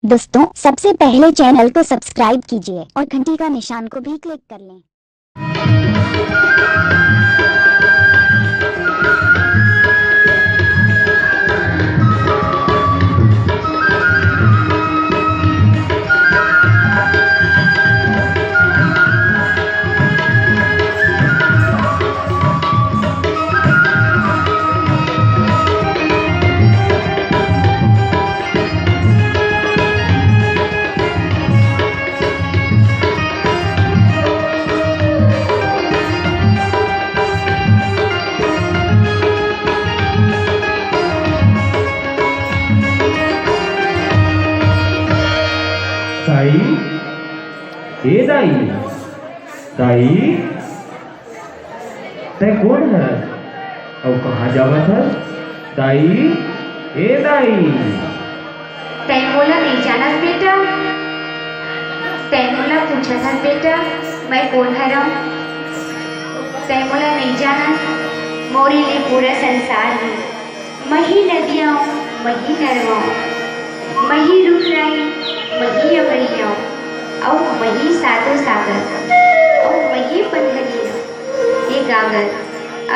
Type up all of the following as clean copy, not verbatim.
दोस्तों सबसे पहले चैनल को सब्सक्राइब कीजिए और घंटी का निशान को भी क्लिक कर लें। दाई, ए दाई, दाई, तै कौन है और कहाँ जावत है? दाई, ए दाई, तै मोला नहीं जाना बेटा। तै मोला पूछा था बेटा मैं कौन है रहा। तै मोला नहीं जाना। मोरी ले पूरा संसार है। मही नदियाँ, मही नरवाओं, मही रुख राई, मही अवैयाओं, और मही सातो सागर, और मही पन्हरिया ये गागर।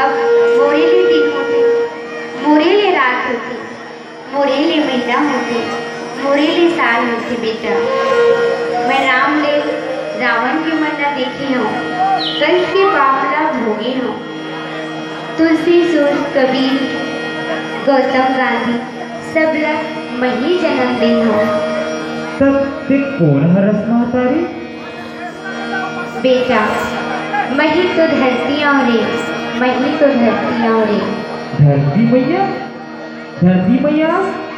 अब मोरे ले दिन होते, मोरे ले रात होती, मोरे ले महीना होते, मोरे ले साल होते बेटा। मैं राम ले रावण के मन न देखी हूँ, कंस के पापला भोगी हूँ। तुलसी सूर कबीर गौतम गांधी सब लग मही जन्मदिन हो। तब ते कौन है रसमातारी? बेटा मही तो धरती और मही तो धरती और धरती मैया, धरती मैया,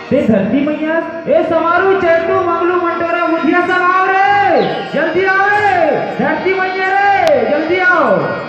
ते धरती मैया, ए समारू चैतू मंगलू मंटोरा मुझिया सब आओ रे, जल्दी आओ रे, धरती मैया रे, जल्दी आओ।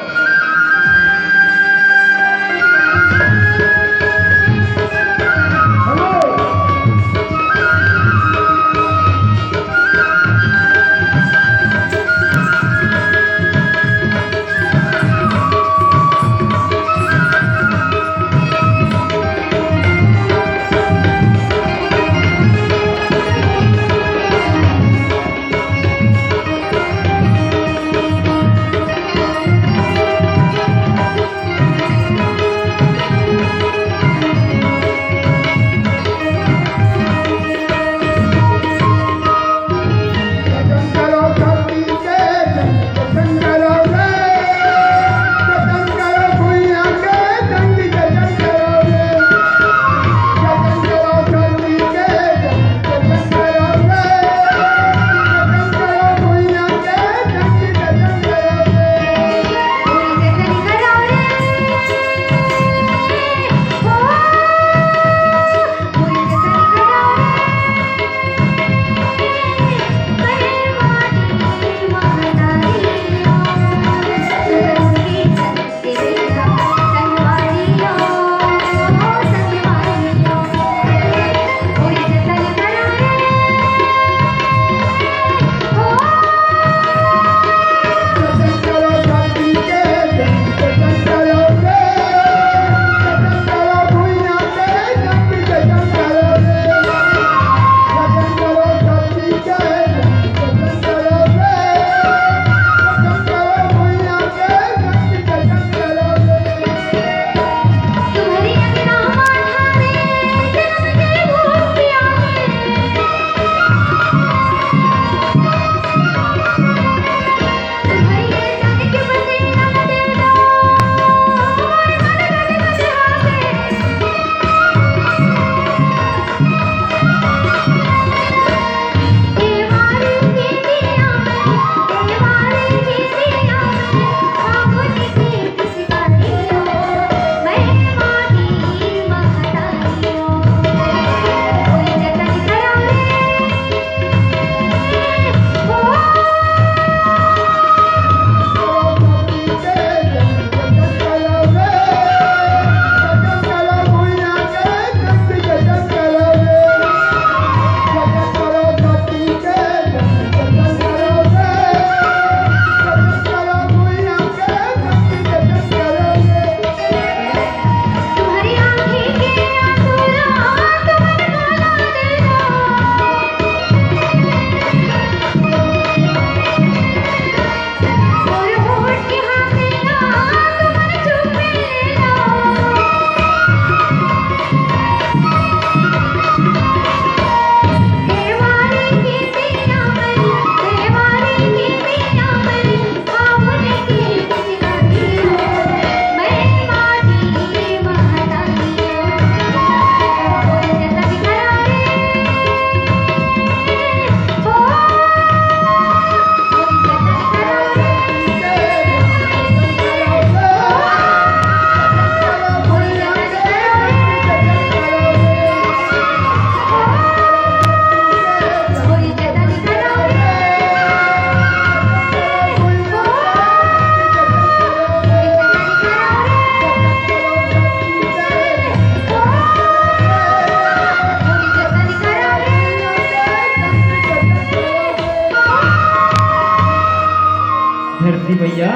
धरती मैया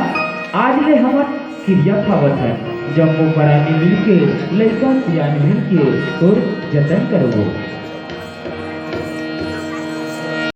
आज ले हमर क्रिया खावत है जम्मू परानी मिलके लइका सियान मिलके तोर जतन करबो।